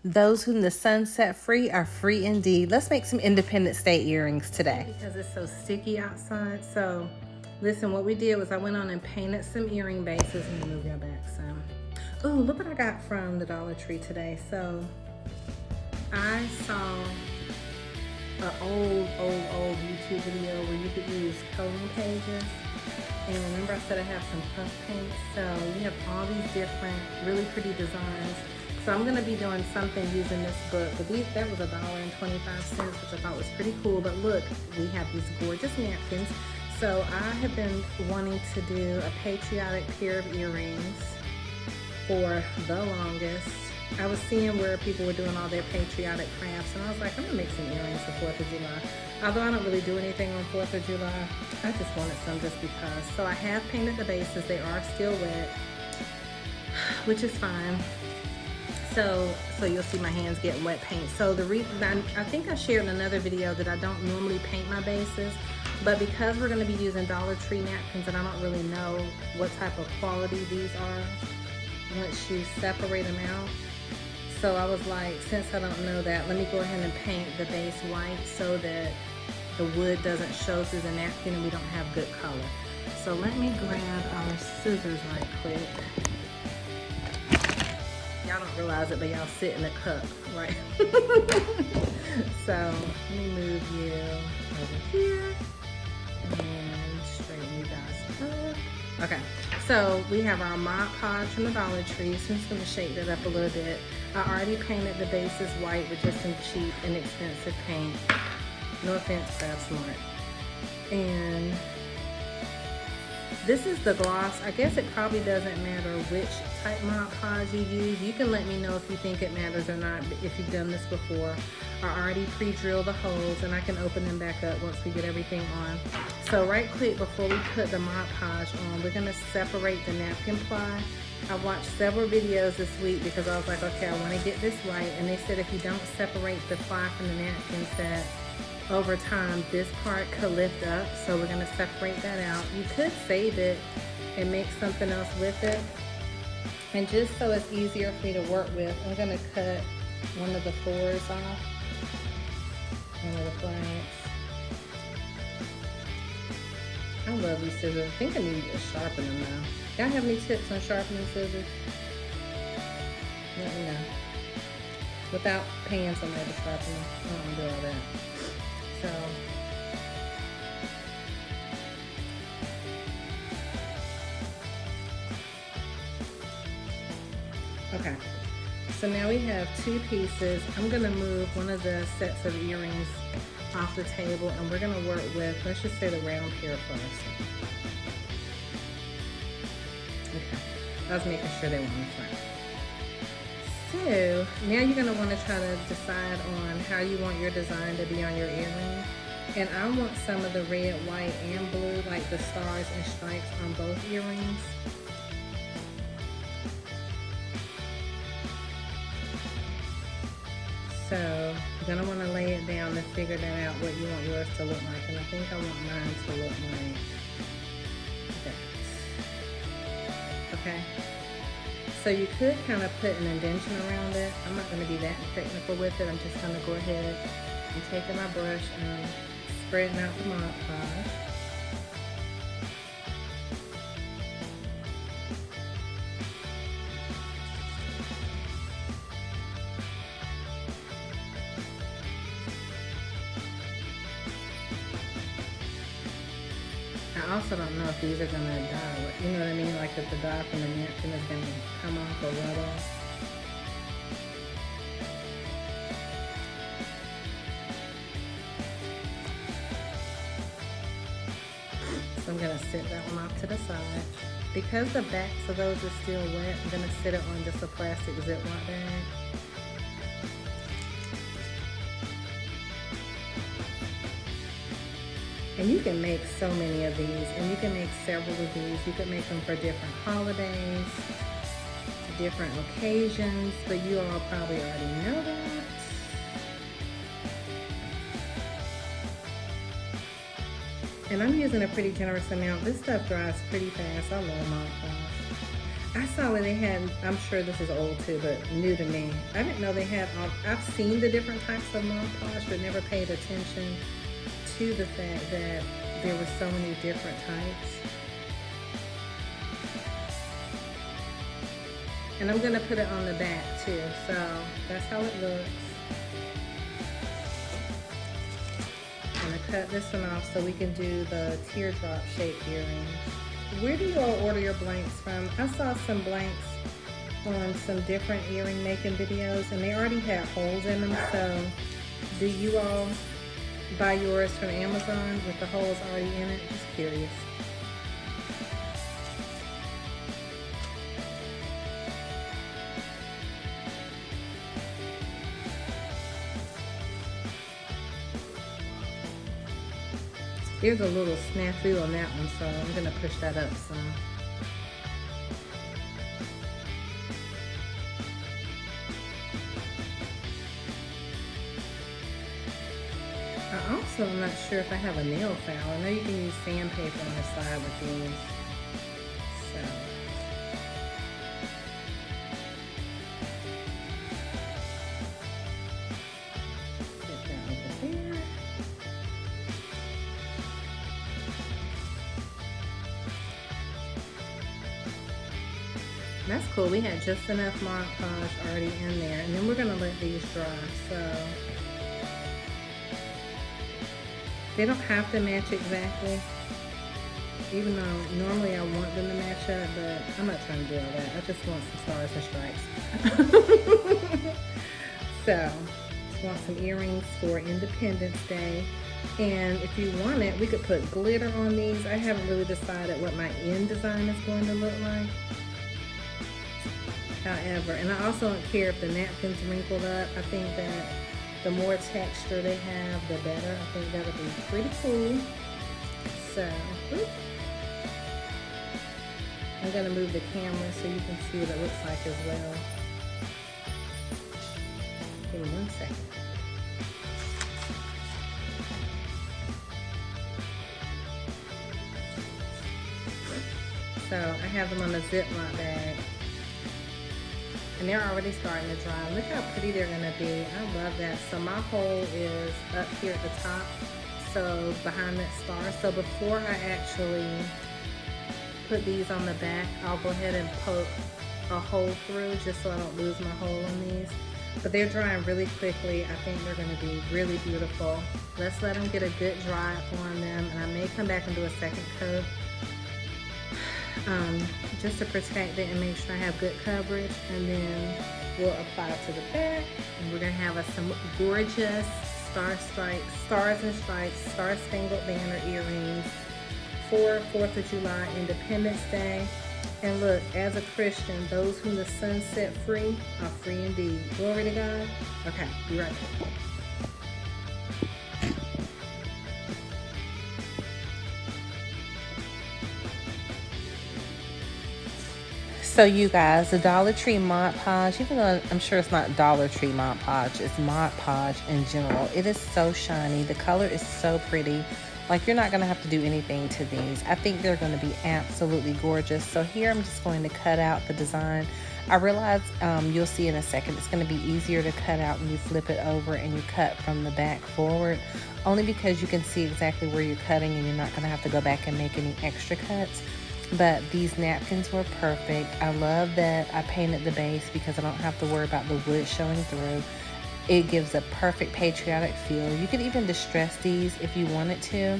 Those whom the sun set free are free indeed. Let's make some Independence Day earrings today. Because it's so sticky outside. So listen, what we did was I went on and painted some earring bases. Let me move y'all back some. Oh, look what I got from the Dollar Tree today. So I saw an old YouTube video where you could use coloring pages. And remember I said I have some puff paint. So you have all these different really pretty designs. So I'm gonna be doing something using this book. But that was $1.25, which I thought was pretty cool. But look, we have these gorgeous napkins. So I have been wanting to do a patriotic pair of earrings for the longest. I was seeing where people were doing all their patriotic crafts, and I was like, I'm gonna make some earrings for 4th of July. Although I don't really do anything on 4th of July, I just wanted some just because. So I have painted the bases. They are still wet, which is fine. So you'll see my hands getting wet paint. So the reason, I think I shared in another video that I don't normally paint my bases, but because we're gonna be using Dollar Tree napkins and I don't really know what type of quality these are once you separate them out. So I was like, since I don't know that, let me go ahead and paint the base white so that the wood doesn't show through the napkin and we don't have good color. So let me grab our scissors right quick. Y'all don't realize it, but y'all sit in a cup, right? So let me move you over here and straighten you guys up. Okay, so we have our Mod Podge from the Dollar Tree. So I'm just gonna shake that up a little bit. I already painted the bases white with just some cheap, inexpensive paint. No offense, Craft Smart. And this is the gloss. I guess it probably doesn't matter which type Mod Podge you use. You can let me know if you think it matters or not, if you've done this before. I already pre-drilled the holes and I can open them back up once we get everything on. So right quick before we put the Mod Podge on, we're gonna separate the napkin ply. I watched several videos this week because I was like, okay, I wanna get this right. And they said if you don't separate the ply from the napkins, that over time this part could lift up. So we're gonna separate that out. You could save it and make something else with it. And just so it's easier for me to work with, I'm gonna cut one of the fours off. One of the flags. I love these scissors. I think I need to sharpen them now. Y'all have any tips on sharpening scissors? Let me know. Without paying somebody to sharpen them. I don't want to do all that. So, okay. So now we have two pieces. I'm gonna move one of the sets of earrings off the table and we're gonna work with, let's just say the round pair first. Okay, I was making sure they were on the front. So now you're gonna wanna try to decide on how you want your design to be on your earring. And I want some of the red, white, and blue, like the stars and stripes on both earrings. So you're gonna wanna lay it down to figure that out, what you want yours to look like. And I think I want mine to look like that. Okay. So you could kind of put an indentation around it. I'm not gonna be that technical with it. I'm just gonna go ahead and taking my brush and spreading out the Mod Podge. I also don't know if these are gonna dye. You know what I mean? Like if the dye from the napkin is gonna come off or rub off. So I'm gonna sit that one off to the side. Because the backs of those are still wet, I'm gonna sit it on just a plastic Ziploc bag. And you can make so many of these, and you can make several of these. You can make them for different holidays, different occasions, but you all probably already know that. And I'm using a pretty generous amount. This stuff dries pretty fast. I love Mod Podge. I saw where they had, I'm sure this is old too, but new to me. I didn't know they had, I've seen the different types of Mod Podge, but never paid attention to the fact that there were so many different types. And I'm gonna put it on the back too, so that's how it looks. I'm gonna cut this one off so we can do the teardrop shaped earrings. Where do you all order your blanks from? I saw some blanks on some different earring making videos and they already had holes in them, so do you all buy yours from Amazon with the holes already in it? Just curious. There's a little snafu on that one, so I'm gonna push that up some. I also am not sure if I have a nail file. I know you can use sandpaper on the side with these. So. Get that over there. That's cool. We had just enough Mod Podge already in there. And then we're gonna let these dry. So they don't have to match exactly, even though normally I want them to match up, but I'm not trying to do all that. I just want some stars and stripes. So, just want some earrings for Independence Day. And if you want it, we could put glitter on these. I haven't really decided what my end design is going to look like. However, and I also don't care if the napkin's wrinkled up. I think that the more texture they have, the better. I think that would be pretty cool. So, I'm gonna move the camera so you can see what it looks like as well. Give me 1 second. So, I have them on a Ziploc bag. And they're already starting to dry. Look how pretty they're gonna be. I love that. So my hole is up here at the top, so behind that star. So before I actually put these on the back, I'll go ahead and poke a hole through just so I don't lose my hole on these. But they're drying really quickly. I think they're gonna be really beautiful. Let's let them get a good dry on them, and I may come back and do a second coat. Just to protect it and make sure I have good coverage, and then we'll apply it to the back, and we're gonna have some gorgeous stars and stripes, Star Spangled Banner earrings for 4th of July, Independence Day. And look, as a Christian, those whom the sun set free are free indeed. Glory to God. Okay, be right back. So you guys, the Dollar Tree Mod Podge, even though I'm sure it's not Dollar Tree Mod Podge, it's Mod Podge in general. It is so shiny. The color is so pretty. Like, you're not going to have to do anything to these. I think they're going to be absolutely gorgeous. So here I'm just going to cut out the design. I realize you'll see in a second it's going to be easier to cut out when you flip it over and you cut from the back forward. Only because you can see exactly where you're cutting and you're not going to have to go back and make any extra cuts. But these napkins were perfect. I love that I painted the base because I don't have to worry about the wood showing through. It gives a perfect patriotic feel. You could even distress these if you wanted to.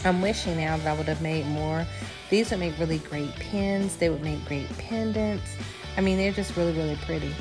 I'm wishing now that I would have made more. These would make really great pins. They would make great pendants. I mean, they're just really, really pretty.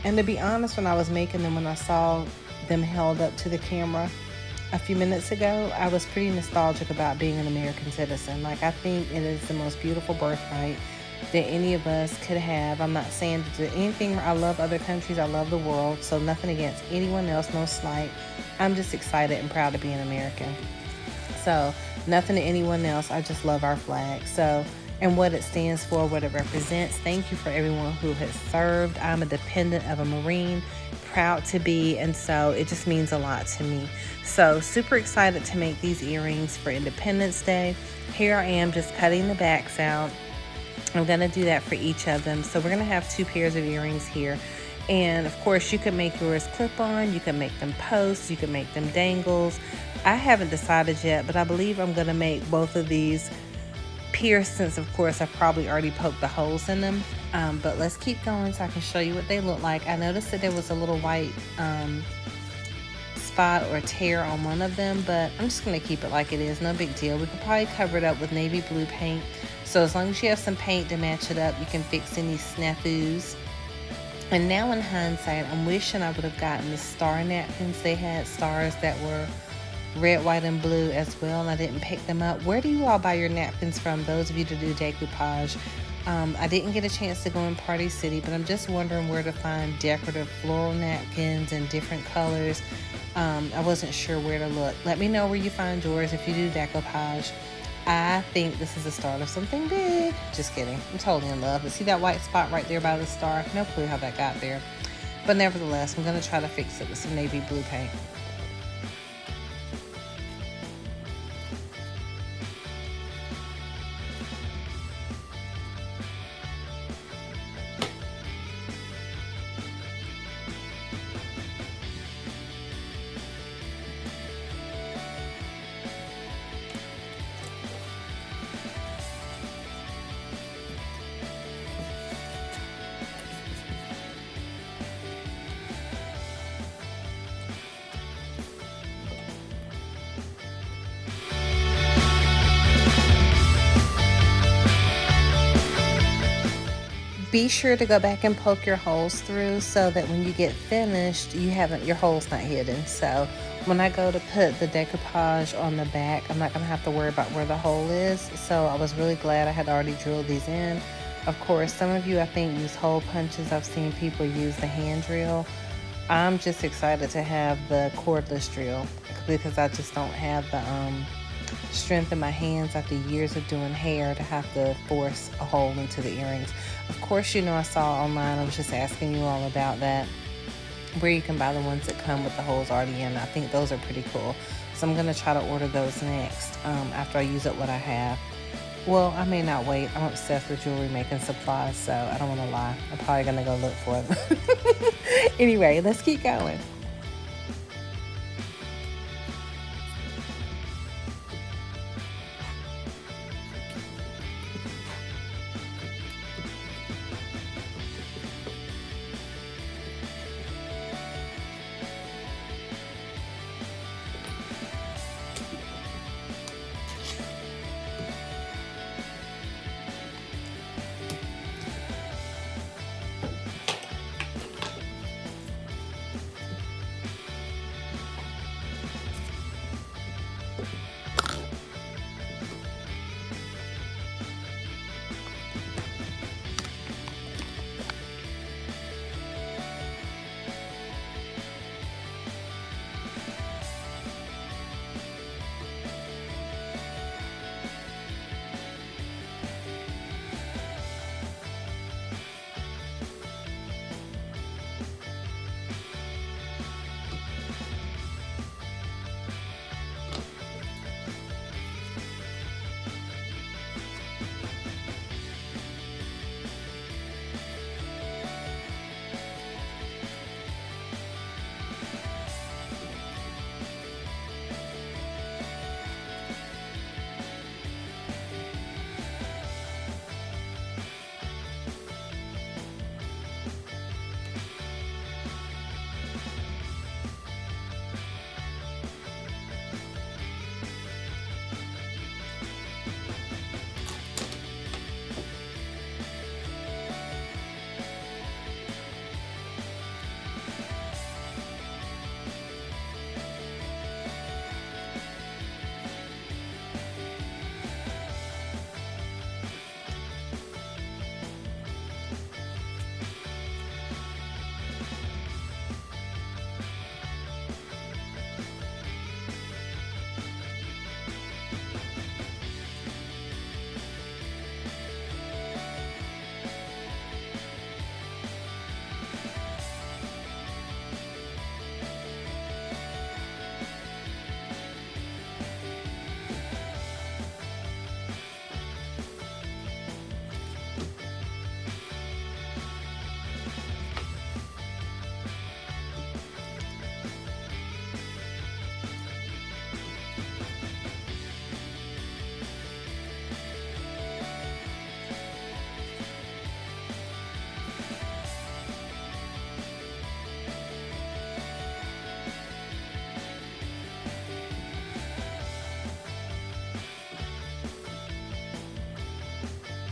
And to be honest, when I was making them, when I saw them held up to the camera a few minutes ago, I was pretty nostalgic about being an American citizen. Like, I think it is the most beautiful birthright that any of us could have. I'm not saying to do anything. I love other countries. I love the world. So nothing against anyone else, no slight. I'm just excited and proud to be an American. So nothing to anyone else. I just love our flag. So, and what it stands for, what it represents. Thank you for everyone who has served. I'm a dependent of a Marine, proud to be, and so it just means a lot to me. So super excited to make these earrings for Independence Day. Here I am just cutting the backs out. I'm gonna do that for each of them. So we're gonna have 2 pairs of earrings here. And of course you can make yours clip on, you can make them posts, you can make them dangles. I haven't decided yet, but I believe I'm gonna make both of these pierced, since of course I've probably already poked the holes in them. But let's keep going so I can show you what they look like. I noticed that there was a little white spot or tear on one of them, but I'm just gonna keep it like it is, no big deal. We could probably cover it up with navy blue paint. So as long as you have some paint to match it up, you can fix any snafus. And now in hindsight, I'm wishing I would have gotten the star napkins. They had stars that were red, white, and blue as well, and I didn't pick them up. Where do you all buy your napkins from, those of you to do decoupage? I didn't get a chance to go in Party City, but I'm just wondering where to find decorative floral napkins in different colors. I wasn't sure where to look. Let me know where you find yours if you do decoupage. I think this is the start of something big. Just kidding. I'm totally in love. But see that white spot right there by the star? No clue how that got there. But nevertheless, I'm going to try to fix it with some navy blue paint. Be sure to go back and poke your holes through so that when you get finished, your hole's not hidden. So when I go to put the decoupage on the back, I'm not gonna have to worry about where the hole is. So I was really glad I had already drilled these in. Of course, some of you I think use hole punches. I've seen people use the hand drill. I'm just excited to have the cordless drill because I just don't have the strength in my hands after years of doing hair to have to force a hole into the earrings. Of course, I saw online, I was just asking you all about that, where you can buy the ones that come with the holes already in. I think those are pretty cool. So I'm gonna try to order those next after I use up what I have. Well, I may not wait. I'm obsessed with jewelry making supplies, so I don't want to lie. I'm probably gonna go look for them. Anyway, let's keep going.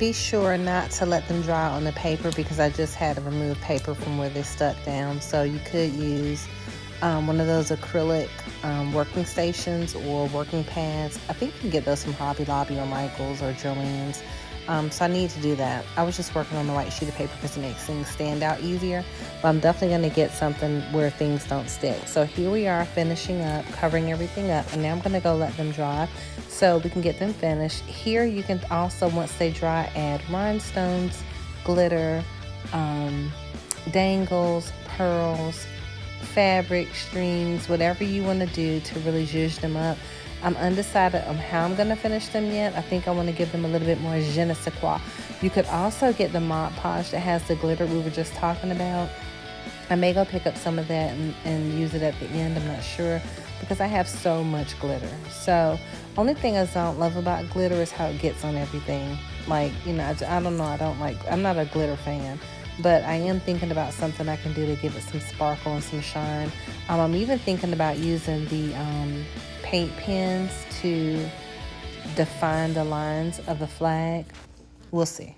Be sure not to let them dry on the paper because I just had to remove paper from where they stuck down. So you could use one of those acrylic working stations or working pads. I think you can get those from Hobby Lobby or Michael's or Joann's. So I need to do that. I was just working on the white sheet of paper because it makes things stand out easier. But I'm definitely going to get something where things don't stick. So here we are finishing up, covering everything up. And now I'm going to go let them dry so we can get them finished. Here you can also, once they dry, add rhinestones, glitter, dangles, pearls, fabric, strings, whatever you want to do to really zhuzh them up. I'm undecided on how I'm going to finish them yet. I think I want to give them a little bit more je ne sais quoi. You could also get the Mod Podge that has the glitter we were just talking about. I may go pick up some of that and use it at the end. I'm not sure because I have so much glitter. So only thing I don't love about glitter is how it gets on everything. Like, you know, I don't know. I'm not a glitter fan. But I am thinking about something I can do to give it some sparkle and some shine. I'm even thinking about using the paint pens to define the lines of the flag. We'll see.